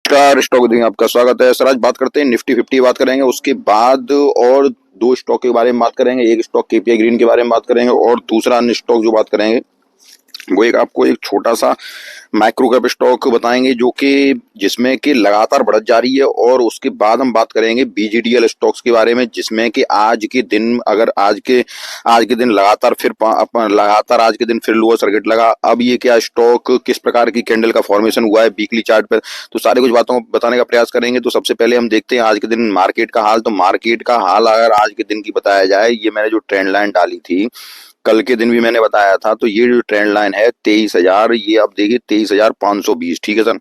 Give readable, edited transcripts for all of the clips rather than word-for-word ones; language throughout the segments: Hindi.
नमस्कार, स्टॉक में आपका स्वागत है सर। आज बात करते हैं निफ्टी 50 बात करेंगे, उसके बाद और दो स्टॉक के बारे में बात करेंगे। एक स्टॉक केपीआई ग्रीन के बारे में बात करेंगे और दूसरा अन्य स्टॉक जो बात करेंगे वो एक आपको एक छोटा सा माइक्रो कैप स्टॉक बताएंगे जो कि जिसमें कि लगातार बढ़त जा रही है। और उसके बाद हम बात करेंगे बीजीडीएल स्टॉक्स के बारे में, जिसमें कि आज के दिन अगर आज के दिन लगातार आज के दिन फिर लोअर सर्किट लगा। अब ये क्या स्टॉक किस प्रकार की कैंडल का फॉर्मेशन हुआ है वीकली चार्ट पर, तो सारे कुछ बातों को बताने का प्रयास करेंगे। तो सबसे पहले हम देखते हैं आज के दिन मार्केट का हाल। तो मार्केट का हाल अगर आज के दिन की बताया जाए, ये मैंने जो ट्रेंड लाइन डाली थी कल के दिन भी मैंने बताया था, तो ये जो ट्रेंड लाइन है 23,000, ये आप देखिए 23,520। ठीक है सर।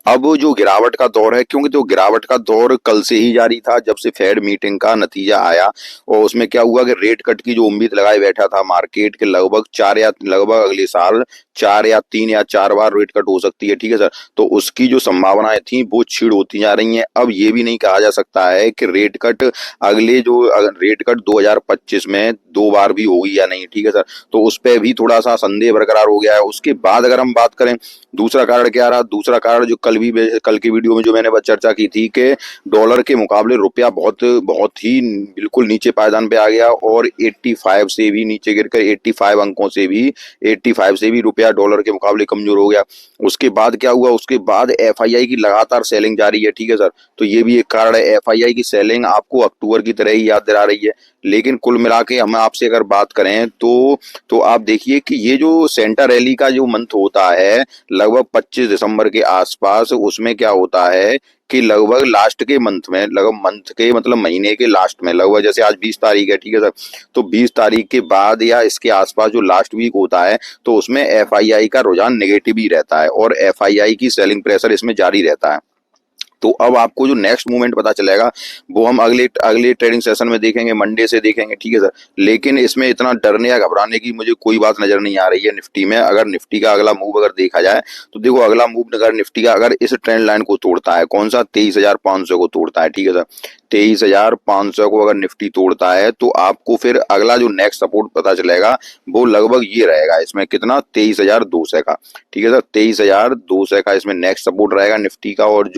अब जो गिरावट का दौर है, क्योंकि तो गिरावट का दौर कल से ही जारी था जब से फेड मीटिंग का नतीजा आया। और उसमें क्या हुआ कि रेट कट की जो उम्मीद लगाए बैठा था मार्केट के लगभग अगले साल 4 या 3 या 4 बार रेट कट हो सकती है। ठीक है सर। तो उसकी जो संभावनाएं थी वो क्षीण होती जा रही हैं। अब ये भी नहीं कहा जा सकता है कि रेट कट रेट कट 2025 में 2 बार भी होगी या नहीं। ठीक है सर। तो उस पर भी थोड़ा सा संदेह बरकरार हो गया है। उसके बाद अगर हम बात करें दूसरा कारण क्या रहा, दूसरा कारण जो कल की वीडियो में जो मैंने चर्चा की थी कि डॉलर के मुकाबले रुपया बहुत बहुत ही बिल्कुल नीचे पायदान पे आ गया और 85 से भी नीचे गिरकर 85 अंकों से भी 85 से भी रुपया डॉलर के मुकाबले कमजोर हो गया। उसके बाद क्या हुआ, उसके बाद एफआईआई की लगातार सेलिंग जारी है। ठीक है सर। तो ये भी एक कारण है। एफआईआई की सेलिंग आपको अक्टूबर की तरह ही याद दिला रही है। लेकिन कुल मिला के हम आपसे अगर बात करें तो आप देखिए कि ये जो सेंटर रैली का जो मंथ होता है लगभग 25 दिसंबर के आसपास, उसमें क्या होता है कि लगभग लास्ट के मंथ में, लगभग मंथ के मतलब महीने के लास्ट में, लगभग जैसे आज 20 तारीख है। ठीक है सर। तो 20 तारीख के बाद या इसके आसपास जो लास्ट वीक होता है तो उसमें एफआईआई का रुझान नेगेटिव ही रहता है और एफआईआई की सेलिंग प्रेशर इसमें जारी रहता है। तो अब आपको जो नेक्स्ट मूवमेंट पता चलेगा वो हम अगले अगले ट्रेडिंग सेशन में देखेंगे, मंडे से देखेंगे। ठीक है सर। लेकिन इसमें इतना डरने या घबराने की मुझे कोई बात नजर नहीं आ रही है निफ्टी में। अगर निफ्टी का अगला मूव अगर देखा जाए तो देखो, अगला मूव अगर निफ्टी का अगर इस ट्रेंड लाइन को तोड़ता है, कौन सा 23,500 को तोड़ता है। ठीक है सर। 23,500 को अगर निफ्टी तोड़ता है तो आपको फिर अगला जो नेक्स्ट सपोर्ट पता चलेगा वो लगभग ये रहेगा, इसमें कितना 23,200 का। ठीक है सर। 23,200 का इसमें नेक्स्ट सपोर्ट रहेगा निफ्टी का। और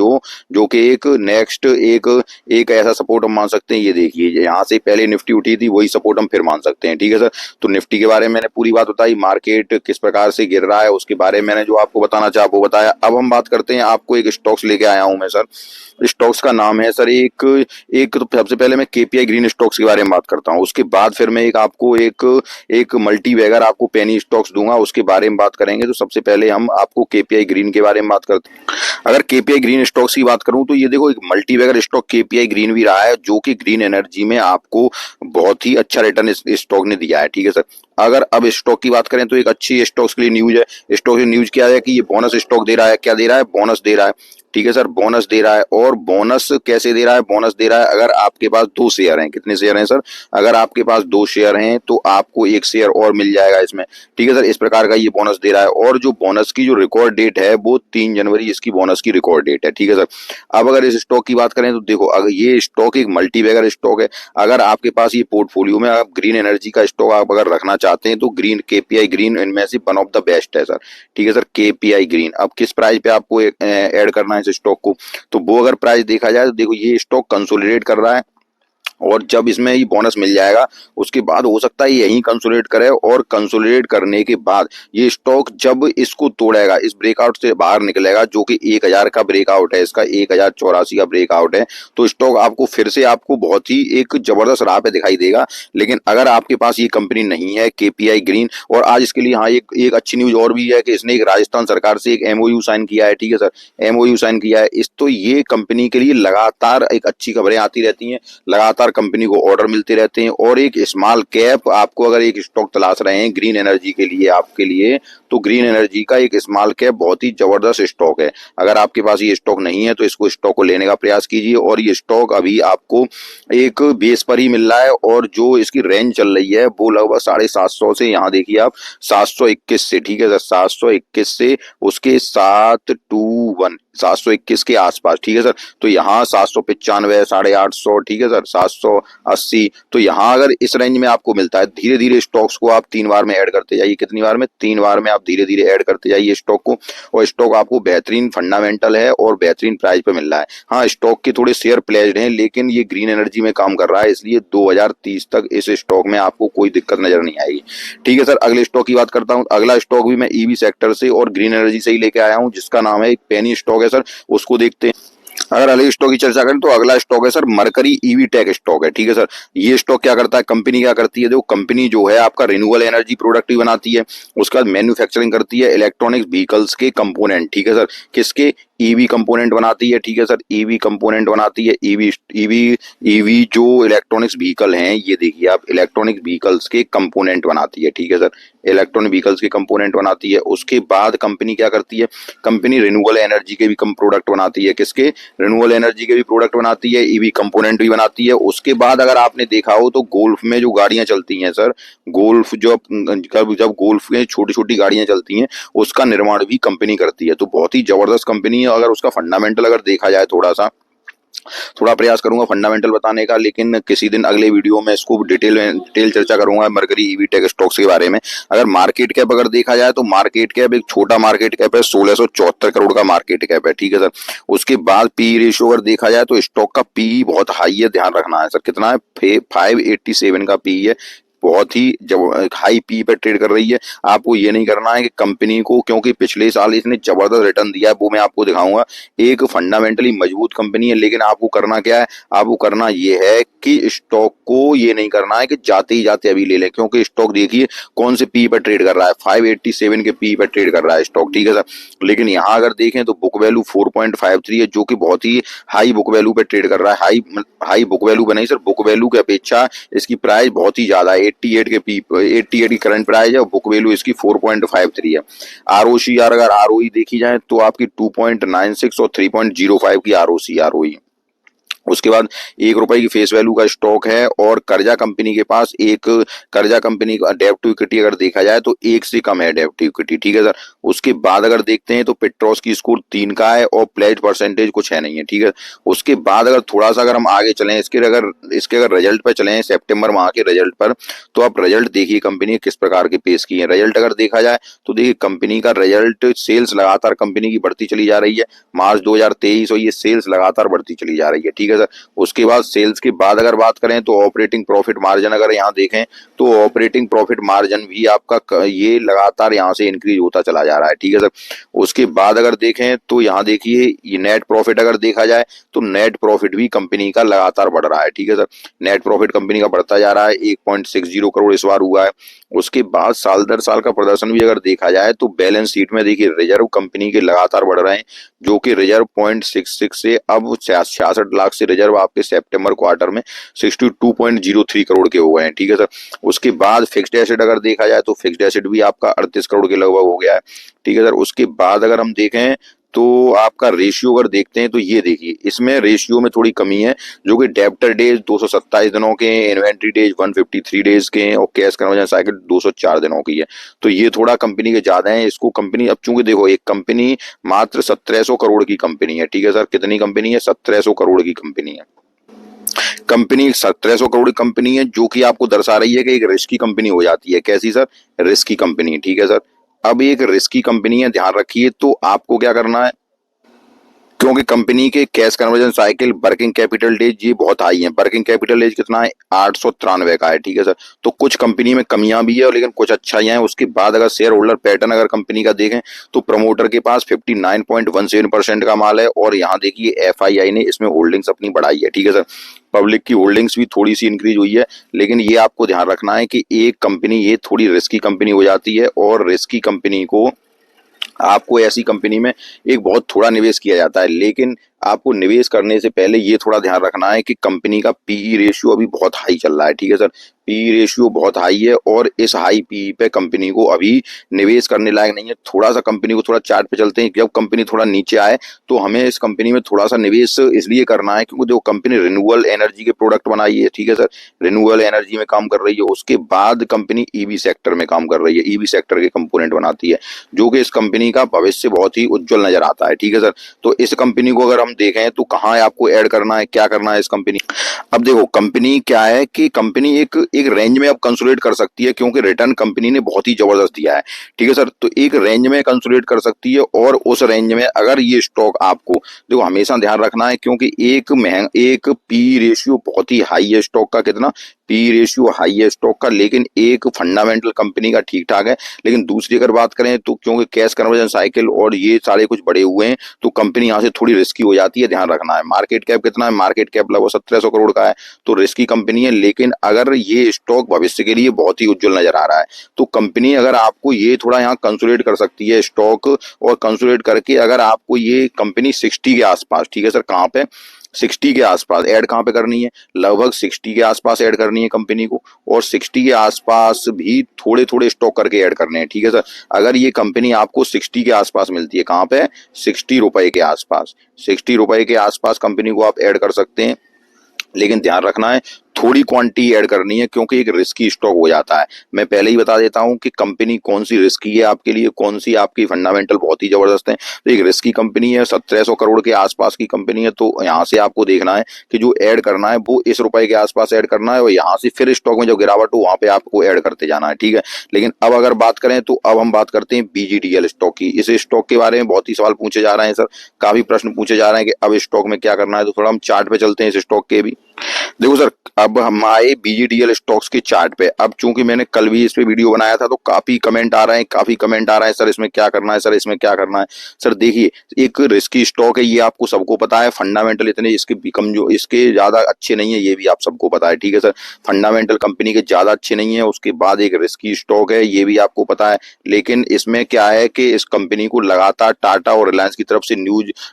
जो कि एक नेक्स्ट एक ऐसा सपोर्ट हम मान सकते हैं, ये देखिए यहाँ से पहले निफ्टी उठी थी वही सपोर्ट हम फिर मान सकते हैं। ठीक है सर। तो निफ्टी के बारे में मैंने पूरी बात बताई, मार्केट किस प्रकार से गिर रहा है उसके बारे में मैंने जो आपको बताना चाहा वो बताया। अब हम बात करते हैं, आपको एक स्टॉक्स लेके आया हूं मैं सर। स्टॉक्स का नाम है सर एक एक तो सबसे पहले मैं केपीआई ग्रीन स्टॉक्स के बारे में बात करता हूँ, उसके बाद फिर मैं आपको एक मल्टी बैगर आपको पेनी स्टॉक्स दूंगा, उसके बारे में बात करेंगे। तो सबसे पहले हम आपको केपीआई ग्रीन के बारे में बात करते हैं। अगर केपीआई ग्रीन स्टॉक्स की बात करूं तो ये देखो एक multibagger stock KPI green भी रहा है, जो कि ग्रीन एनर्जी में आपको बहुत ही अच्छा रिटर्न इस स्टॉक ने दिया है। ठीक है सर। अगर अब स्टॉक की बात करें तो एक अच्छी स्टॉक्स के लिए न्यूज है। स्टॉक की न्यूज क्या है कि ये बोनस स्टॉक दे रहा है। क्या दे रहा है? बोनस दे रहा है। ठीक है सर। बोनस दे रहा है। और बोनस कैसे दे रहा है? बोनस दे रहा है अगर आपके पास 2 शेयर हैं। कितने शेयर हैं सर? अगर आपके पास 2 शेयर हैं तो आपको 1 शेयर और मिल जाएगा इसमें। ठीक है सर। इस प्रकार का ये बोनस दे रहा है। और जो बोनस की जो रिकॉर्ड डेट है वो 3 जनवरी इसकी बोनस की रिकॉर्ड डेट है। ठीक है सर। अब अगर इस स्टॉक की बात करें तो देखो, अगर ये स्टॉक एक मल्टी बैगर स्टॉक है, अगर आपके पास ये पोर्टफोलियो में आप ग्रीन एनर्जी का स्टॉक आप अगर रखना चाहते हैं तो ग्रीन केपीआई ग्रीन इनमें से वन ऑफ द बेस्ट है सर। ठीक है सर। केपीआई ग्रीन अब किस प्राइस पे आपको ऐड करना है इस स्टॉक को, तो वो अगर प्राइस देखा जाए तो देखो ये स्टॉक कंसोलिडेट कर रहा है और जब इसमें ये बोनस मिल जाएगा उसके बाद हो सकता है यहीं कंसोलिडेट करे। और कंसोलिडेट करने के बाद ये स्टॉक जब इसको तोड़ेगा, इस ब्रेकआउट से बाहर निकलेगा, जो कि 1,000 का ब्रेकआउट है, इसका 1,084 का ब्रेकआउट है, तो स्टॉक आपको फिर से आपको बहुत ही एक जबरदस्त राह पे दिखाई देगा। लेकिन अगर आपके पास ये कंपनी नहीं है केपीआई ग्रीन, और आज इसके लिए हाँ एक अच्छी न्यूज और भी है कि इसने एक राजस्थान सरकार से एक एमओयू साइन किया है। ठीक है सर। एमओयू साइन किया है इस, तो ये कंपनी के लिए लगातार एक अच्छी खबरें आती रहती हैं, लगातार कंपनी को ऑर्डर मिलते रहते हैं। और एक स्मॉल कैप आपको अगर एक स्टॉक तलाश रहे हैं ग्रीन एनर्जी के लिए आपके लिए, तो ग्रीन एनर्जी का एक स्मॉल कैप बहुत ही जबरदस्त स्टॉक है। अगर आपके पास ये स्टॉक नहीं है तो इसको स्टॉक को लेने का प्रयास कीजिए। और ये स्टॉक अभी आपको एक बेस पर ही मिल रहा है और जो इसकी रेंज चल रही है वो लगभग 750 से, यहाँ देखिए आप 721 से। ठीक है सर। 721 से उसके 721 721 के आसपास। ठीक है सर। तो यहाँ 795 850, ठीक है सर, 780। तो यहाँ अगर इस रेंज में आपको मिलता है, धीरे धीरे स्टॉक्स को आप 3 बार में ऐड करते जाइए। कितनी बार में? 3 बार में आप धीरे धीरे ऐड करते जाइए स्टॉक को, और स्टॉक आपको बेहतरीन फंडामेंटल है और बेहतरीन प्राइस पे मिल रहा है। हाँ, स्टॉक के थोड़े शेयर प्लेज्ड हैं, लेकिन ये ग्रीन एनर्जी में काम कर रहा है, इसलिए 2030 तक इस स्टॉक में आपको कोई दिक्कत नजर नहीं आएगी। ठीक है सर, अगले स्टॉक की बात करता हूँ। अगला स्टॉक भी मैं ईवी सेक्टर से और ग्रीन एनर्जी से ही लेके आया हूँ, जिसका नाम है, एक पेनी स्टॉक है सर, उसको देखते हैं। अगर अगले स्टॉक की चर्चा करें तो अगला स्टॉक है sir Mercury EV tech stock है। ठीक है सर, ये स्टॉक क्या करता है, कंपनी क्या करती है? देखो, कंपनी जो है आपका रिन्यूएबल एनर्जी प्रोडक्ट भी बनाती है, उसके बाद मैन्युफैक्चरिंग करती है इलेक्ट्रॉनिक्स व्हीकल्स के कंपोनेंट। ठीक है सर, किसके? ईवी कंपोनेंट बनाती है। ठीक है सर, ईवी कंपोनेंट बनाती है। ईवी ईवी ईवी जो इलेक्ट्रॉनिक्स व्हीकल हैं, ये देखिए आप, इलेक्ट्रॉनिक व्हीकल्स के कंपोनेंट बनाती है। ठीक है सर, इलेक्ट्रॉनिक व्हीकल्स के कंपोनेंट बनाती है। उसके बाद कंपनी क्या करती है? कंपनी रिन्यूएबल एनर्जी के भी कम प्रोडक्ट बनाती है। किसके? रिन्यूएबल एनर्जी के भी प्रोडक्ट बनाती है, ईवी कंपोनेंट भी बनाती है। उसके बाद अगर आपने देखा हो तो गोल्फ में जो गाड़ियां चलती हैं सर, गोल्फ जो जब गोल्फ में छोटी छोटी गाड़ियां चलती हैं, उसका निर्माण भी कंपनी करती है। तो बहुत ही जबरदस्त कंपनी है। अगर उसका फंडामेंटल अगर देखा जाए, थोड़ा प्रयास करूंगा फंडामेंटल बताने का, लेकिन किसी दिन अगले वीडियो में इसको डिटेल चर्चा करूंगा मरकरी ईवी टेक स्टॉक्स के बारे में। अगर मार्केट कैप अगर देखा जाए तो मार्केट कैप एक छोटा मार्केट कैप है, 1674 करोड़ का मार्केट कैप है। ठीक है सर, उसके बाद पी रेशियो अगर देखा जाए तो स्टॉक का पी बहुत हाई है, ध्यान रखना है सर। कितना है? 587 का पी है, बहुत ही जब हाई पी पे ट्रेड कर रही है। आपको ये नहीं करना है कि कंपनी को, क्योंकि पिछले साल इसने जबरदस्त रिटर्न दिया है, वो मैं आपको दिखाऊंगा। एक फंडामेंटली मजबूत कंपनी है, लेकिन आपको करना क्या है? आपको करना ये है कि स्टॉक को ये नहीं करना है कि जाते ही जाते अभी ले लें, क्योंकि स्टॉक देखिए कौन से पी पर ट्रेड कर रहा है, 587 के पी पर ट्रेड कर रहा है स्टॉक। ठीक है सर, लेकिन यहाँ अगर देखें तो बुक वैल्यू 4.53 है, जो कि बहुत ही हाई बुक वैल्यू पे ट्रेड कर रहा है। हाई बुक वैल्यू बनाई सर, बुक वैल्यू की अपेक्षा इसकी प्राइस बहुत ही ज्यादा है। 88 की करंट प्राइस है और बुक वैल्यू इसकी 4.53 है। आरओसीआर अगर आरओई देखी जाए तो आपकी 2.96 और 3.05 की आरओई। उसके बाद 1 रुपए की फेस वैल्यू का स्टॉक है, और कर्जा कंपनी के पास एक, कर्जा कंपनी का डेब्ट टू इक्विटी अगर देखा जाए तो 1 से कम है डेब्ट टू इक्विटी। ठीक है सर, उसके बाद अगर देखते हैं तो पेट्रोस की स्कोर 3 का है और प्लेज परसेंटेज कुछ है नहीं है। ठीक है, उसके बाद अगर थोड़ा सा अगर हम आगे चलें, इसके अगर रिजल्ट पर चलें, सितंबर माह के रिजल्ट पर, तो आप रिजल्ट देखिए कंपनी किस प्रकार के पेश किए हैं। रिजल्ट अगर देखा जाए तो देखिए कंपनी का रिजल्ट, सेल्स लगातार कंपनी की बढ़ती चली जा रही है। मार्च 2023 और ये सेल्स लगातार बढ़ती चली जा रही है। ठीक है सर, उसके बाद सेल्स के बाद अगर बात करें तो ऑपरेटिंग प्रॉफिट मार्जिन अगर यहाँ देखें तो ऑपरेटिंग प्रॉफिट मार्जिन भी आपका ये लगातार यहाँ से इंक्रीज होता चला जा रहा है। ठीक है सर, उसके बाद अगर देखें तो यहाँ देखिए ये नेट प्रॉफिट अगर देखा जाए तो नेट प्रॉफिट भी कंपनी का लगातार बढ़ रहा है। ठीक है सर, नेट प्रॉफिट कंपनी का बढ़ता जा रहा है, 1.60 करोड़ इस बार हुआ है। उसके बाद साल दर साल का प्रदर्शन भी अगर देखा जाए तो बैलेंस शीट में देखिए रिजर्व कंपनी के लगातार बढ़ रहे हैं, जो कि रिजर्व 0.66 से अब 66 लाख से रिजर्व आपके सितंबर क्वार्टर में 62.03 करोड़ के हो गए हैं। ठीक है सर, उसके बाद फिक्स्ड एसेट अगर देखा जाए तो फिक्स्ड एसेट भी आपका 38 करोड़ के लगभग हो गया है। ठीक है सर, उसके बाद अगर हम देखें तो आपका रेशियो अगर देखते हैं तो ये देखिए इसमें रेशियो में थोड़ी कमी है, जो कि डेब्टर डेज 227 दिनों के, इन्वेंट्री डेज 153 डेज के हैं, और कैश कन्वर्जन साइकिल 204 दिनों की है। तो ये थोड़ा कंपनी के ज्यादा है। इसको कंपनी, अब चूंकि देखो एक कंपनी मात्र 1700 करोड़ की कंपनी है। ठीक है सर, कितनी कंपनी है? 1700 करोड़ की कंपनी है। कंपनी 1700 करोड़ की कंपनी है, जो कि आपको दर्शा रही है कि एक रिस्की कंपनी हो जाती है। कैसी सर? Risky company. ठीक है सर, अब एक रिस्की कंपनी है, ध्यान रखिए। तो आपको क्या करना है, क्योंकि कंपनी के cash conversion cycle, working capital days ये बहुत हाई है। वर्किंग कैपिटल डेज कितना है? 893 का है। ठीक है सर, तो कुछ कंपनी में कमियां भी है लेकिन कुछ अच्छाइयां हैं। उसके बाद अगर शेयर होल्डर पैटर्न अगर कंपनी का देखें तो प्रमोटर के पास 59.17% का माल है, और यहाँ देखिए एफआईआई ने इसमें होल्डिंग्स अपनी बढ़ाई है। ठीक है सर, पब्लिक की होल्डिंग्स भी थोड़ी सी इंक्रीज हुई है, लेकिन ये आपको ध्यान रखना है कि एक कंपनी ये थोड़ी रिस्की कंपनी हो जाती है, और रिस्की कंपनी को आपको ऐसी कंपनी में एक बहुत थोड़ा निवेश किया जाता है। लेकिन आपको निवेश करने से पहले ये थोड़ा ध्यान रखना है कि कंपनी का पीई रेशियो अभी बहुत हाई चल रहा है। ठीक है सर, पीई रेशियो बहुत हाई है, और इस हाई पीई पे कंपनी को अभी निवेश करने लायक नहीं है। थोड़ा सा कंपनी को, थोड़ा चार्ट पे चलते हैं, जब कंपनी थोड़ा नीचे आए तो हमें इस कंपनी में थोड़ा सा निवेश इसलिए करना है क्योंकि जो कंपनी रिन्यूएबल एनर्जी के प्रोडक्ट बनाई है। ठीक है सर, रिन्यूएबल एनर्जी में काम कर रही है। उसके बाद कंपनी ईवी सेक्टर में काम कर रही है, ईवी सेक्टर के कंपोनेंट बनाती है, जो कि इस कंपनी का भविष्य बहुत ही उज्जवल नजर आता है। ठीक है सर, तो इस कंपनी को अगर हम देखें तो कहाँ आपको ऐड करना है, क्या करना है इस कंपनी। अब देखो कंपनी क्या है कि कंपनी एक एक रेंज में अब कंसोलिडेट कर सकती है, क्योंकि रिटर्न कंपनी ने बहुत ही जबरदस्त दिया है। ठीक है सर, तो एक रेंज में कंसोलिडेट कर सकती है, और उस रेंज में अगर ये स्टॉक आपको, देखो हमेशा ध्यान रखना है, क्योंकि एक पी रेशियो बहुत ही हाई है स्टॉक का, कितना पी रेशियो हाई है स्टॉक का, लेकिन एक फंडामेंटल कंपनी का ठीक ठाक है। लेकिन दूसरी अगर बात करें तो क्योंकि कैश कन्वर्जन साइकिल और ये सारे कुछ बड़े हुए हैं, तो कंपनी यहाँ से थोड़ी रिस्की हो जाती है, ध्यान रखना है। मार्केट कैप कितना है, मार्केट कैप लगभग 1700 करोड़ का है, तो रिस्की कंपनी है। लेकिन अगर ये स्टॉक भविष्य के लिए बहुत ही उज्जवल नजर आ रहा है, तो कंपनी अगर आपको ये थोड़ा यहाँ कंसोलिडेट कर सकती है स्टॉक, और कंसोलिडेट करके अगर आपको ये कंपनी 60 के आसपास, ठीक है सर, कहाँ पे 60 के आसपास ऐड कहाँ पे करनी है, लगभग 60 के आसपास ऐड करनी है कंपनी को, और 60 के आसपास भी थोड़े थोड़े स्टॉक करके ऐड करने हैं। ठीक है सर, अगर ये कंपनी आपको 60 के आसपास मिलती है, कहाँ पे 60 रुपए के आसपास, 60 रुपए के आसपास कंपनी को आप ऐड कर सकते हैं। लेकिन ध्यान रखना है थोड़ी क्वांटिटी ऐड करनी है, क्योंकि एक रिस्की स्टॉक हो जाता है। मैं पहले ही बता देता हूं कि कंपनी कौन सी रिस्की है आपके लिए, कौन सी आपकी फंडामेंटल बहुत ही जबरदस्त है। तो एक रिस्की कंपनी है, 1700 करोड़ के आसपास की कंपनी है, तो यहाँ से आपको देखना है कि जो ऐड करना है वो इस रुपए के आसपास ऐड करना है, और यहाँ से फिर स्टॉक में जो गिरावट हो वहां पे आपको ऐड करते जाना है। ठीक है, लेकिन अब अगर बात करें तो अब हम बात करते हैं बीजीडीएल स्टॉक की। इस स्टॉक के बारे में बहुत ही सवाल पूछे जा रहे हैं सर, काफी प्रश्न पूछे जा रहे हैं कि अब स्टॉक में क्या करना है, तो थोड़ा हम चार्ट पे चलते हैं इस स्टॉक के भी। देखो सर, अब हम आए बीजीडीएल स्टॉक्स के चार्ट पे। अब चूंकि मैंने कल भी इस पे वीडियो बनाया था, तो काफी कमेंट आ रहे हैं, काफी कमेंट आ रहा है, सर इसमें क्या करना है, सर इसमें क्या करना है। सर देखिए, एक रिस्की स्टॉक है, ये आपको सबको पता है। फंडामेंटल इतने इसके कम जो इसके ज्यादा अच्छे नहीं है, ये भी आप सबको पता है। ठीक है सर, फंडामेंटल कंपनी के ज्यादा अच्छे नहीं है, उसके बाद एक रिस्की स्टॉक है, ये भी आपको पता है। लेकिन इसमें क्या है कि इस कंपनी को लगातार टाटा और रिलायंस की तरफ से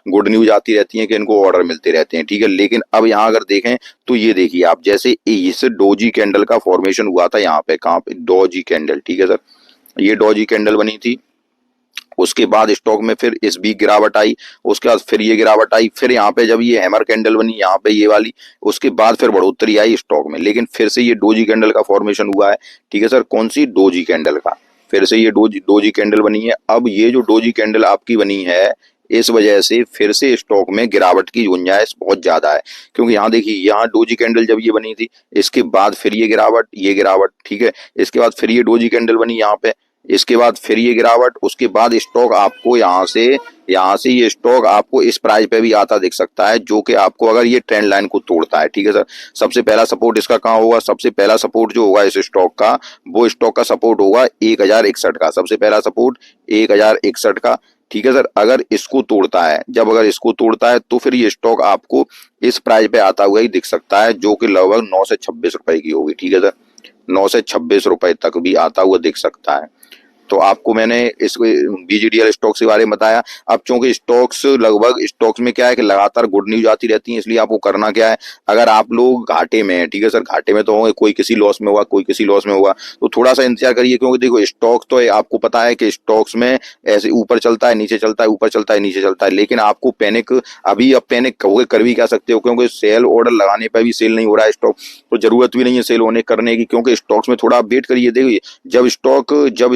गुड न्यूज आती रहती है कि इनको ऑर्डर मिलते रहते हैं। ठीक है, लेकिन अब यहाँ अगर देखें तो ये देखिए आप, जैसे इस डोजी कैंडल का फॉर्मेशन हुआ था यहाँ पे, कहाँ पे, डोजी कैंडल। ठीक है सर, ये डोजी कैंडल बनी थी, उसके बाद स्टॉक में फिर इस भी गिरावट आई, उसके बाद फिर ये गिरावट आई, फिर यहाँ पे जब ये हैमर कैंडल बनी यहाँ पे ये वाली, उसके बाद फिर बढ़ोतरी आई स्टॉक में, लेकिन फिर से ये डोजी कैंडल का फॉर्मेशन हुआ है। ठीक है सर, कौन सी, डोजी कैंडल का, फिर से ये डोजी डोजी कैंडल बनी है। अब ये जो डोजी कैंडल आपकी बनी है, इस वजह से फिर से स्टॉक में गिरावट की गुंजाइश बहुत ज्यादा है, क्योंकि यहाँ देखिए, यहाँ डोजी कैंडल जब ये बनी थी, इसके बाद फिर ये गिरावट, ये गिरावट, ठीक है, इसके बाद फिर ये डोजी कैंडल बनी यहाँ पे, इसके बाद फिर ये गिरावट, उसके बाद स्टॉक आपको यहाँ से ये स्टॉक आपको इस प्राइस पे भी आता दिख सकता है, जो कि आपको अगर ये ट्रेंड लाइन को तोड़ता है। ठीक है सर, सबसे पहला सपोर्ट इसका कहाँ होगा, सबसे पहला सपोर्ट जो होगा इस स्टॉक का, वो स्टॉक का सपोर्ट होगा 1061 का, सबसे पहला सपोर्ट 1061 का। ठीक है सर, अगर इसको तोड़ता है, जब अगर इसको तोड़ता है, तो फिर ये स्टॉक आपको इस प्राइस पे आता हुआ ही दिख सकता है, जो कि लगभग 9 से 26 रुपए की होगी। ठीक है सर, 9 से 26 रुपए तक भी आता हुआ दिख सकता है। तो आपको मैंने इस बीजीडीएल स्टॉक्स के बारे में बताया। अब चूंकि स्टॉक्स में क्या है कि लगातार गुड न्यूज आती रहती है, इसलिए आपको करना क्या है, अगर आप लोग घाटे में हैं, ठीक है सर, घाटे में तो होंगे, कोई किसी लॉस में होगा, कोई किसी लॉस में होगा, तो थोड़ा सा इंतजार करिए, क्योंकि देखो स्टॉक्स तो आपको पता है कि स्टॉक्स में ऐसे ऊपर चलता है, नीचे चलता है, ऊपर चलता है, नीचे चलता है, लेकिन आपको पैनिक अभी अब पैनिक कर भी क्या सकते हो, क्योंकि सेल ऑर्डर लगाने पर भी सेल नहीं हो रहा है स्टॉक, तो जरूरत भी नहीं है सेल होने करने की, क्योंकि स्टॉक्स में थोड़ा अपडेट करिए। देखिए, जब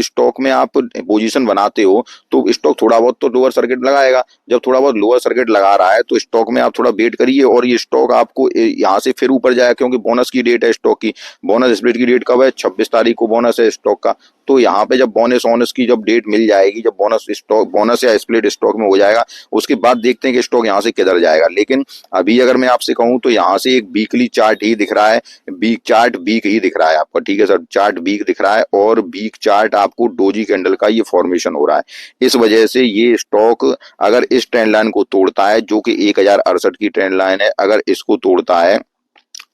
स्टॉक में आप पोजीशन बनाते हो, तो स्टॉक थोड़ा बहुत तो लोअर सर्किट लगाएगा, जब थोड़ा बहुत लोअर सर्किट लगा रहा है, तो स्टॉक में आप थोड़ा वेट करिए, और ये स्टॉक आपको यहाँ से फिर ऊपर जाएगा, क्योंकि बोनस की डेट है स्टॉक की, बोनस स्प्लिट की डेट कब है, 26 तारीख को बोनस है स्टॉक का। तो यहाँ पे जब बोनस की जब डेट मिल जाएगी, जब बोनस या स्प्लिट स्टॉक में हो जाएगा, उसके बाद देखते हैं कि स्टॉक यहाँ से किधर जाएगा। लेकिन अभी अगर मैं आपसे कहूँ तो यहाँ से एक वीकली चार्ट ही दिख रहा है, वीक ही दिख रहा है आपका। ठीक है सर, चार्ट वीक दिख रहा है, और वीक चार्ट आपको डोजी कैंडल का ये फॉर्मेशन हो रहा है। इस वजह से ये स्टॉक अगर इस ट्रेंड लाइन को तोड़ता है, जो कि 1068 की ट्रेंड लाइन है, अगर इसको तोड़ता है,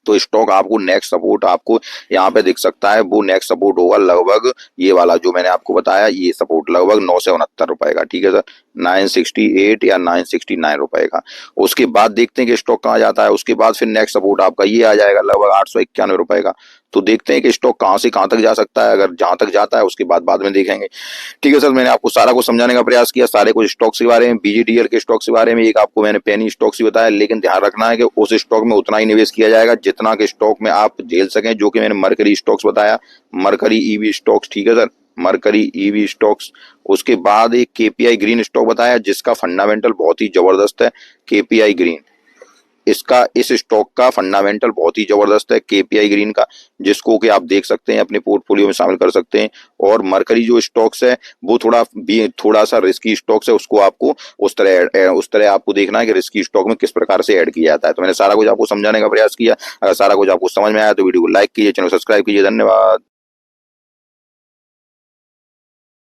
तो स्टॉक आपको नेक्स्ट सपोर्ट आपको यहाँ पे दिख सकता है। वो नेक्स्ट सपोर्ट होगा लगभग ये वाला जो मैंने आपको बताया, ये सपोर्ट लगभग 9 से 69 रुपए का। ठीक है सर, 968 या 969 रुपए का। उसके बाद देखते हैं कि स्टॉक कहाँ जाता है, उसके बाद फिर नेक्स्ट सपोर्ट आपका ये आ जाएगा लगभग 891 रुपए का। तो देखते हैं कि स्टॉक कहाँ से कहाँ तक जा सकता है, अगर जहां तक जाता है उसके बाद में देखेंगे। ठीक है सर, मैंने आपको सारा कुछ समझाने का प्रयास किया, सारे कुछ स्टॉक्स के बारे में, बीजीडीएल के स्टॉक्स के बारे में, एक आपको मैंने पेनी स्टॉक्स ही बताया, लेकिन ध्यान रखना है कि उस स्टॉक में उतना ही निवेश किया जाएगा जितना के स्टॉक में आप झेल सकें, जो कि मैंने मरकरी स्टॉक्स बताया, मरकरी ईवी स्टॉक्स। ठीक है सर, मरकरी ईवी स्टॉक्स। उसके बाद एक केपीआई ग्रीन स्टॉक बताया, जिसका फंडामेंटल बहुत ही जबरदस्त है, केपीआई ग्रीन। इसका इस स्टॉक का फंडामेंटल बहुत ही जबरदस्त है केपीआई ग्रीन का, जिसको कि आप देख सकते हैं अपने पोर्टफोलियो में शामिल कर सकते हैं। और मरकरी जो स्टॉक्स है वो थोड़ा सा रिस्की स्टॉक्स है, उसको आपको उस तरह आपको देखना है कि रिस्की स्टॉक में किस प्रकार से ऐड किया जाता है। तो मैंने सारा कुछ आपको समझाने का प्रयास किया। अगर सारा कुछ आपको समझ में आया तो वीडियो को लाइक कीजिए, चैनल सब्सक्राइब कीजिए। धन्यवाद।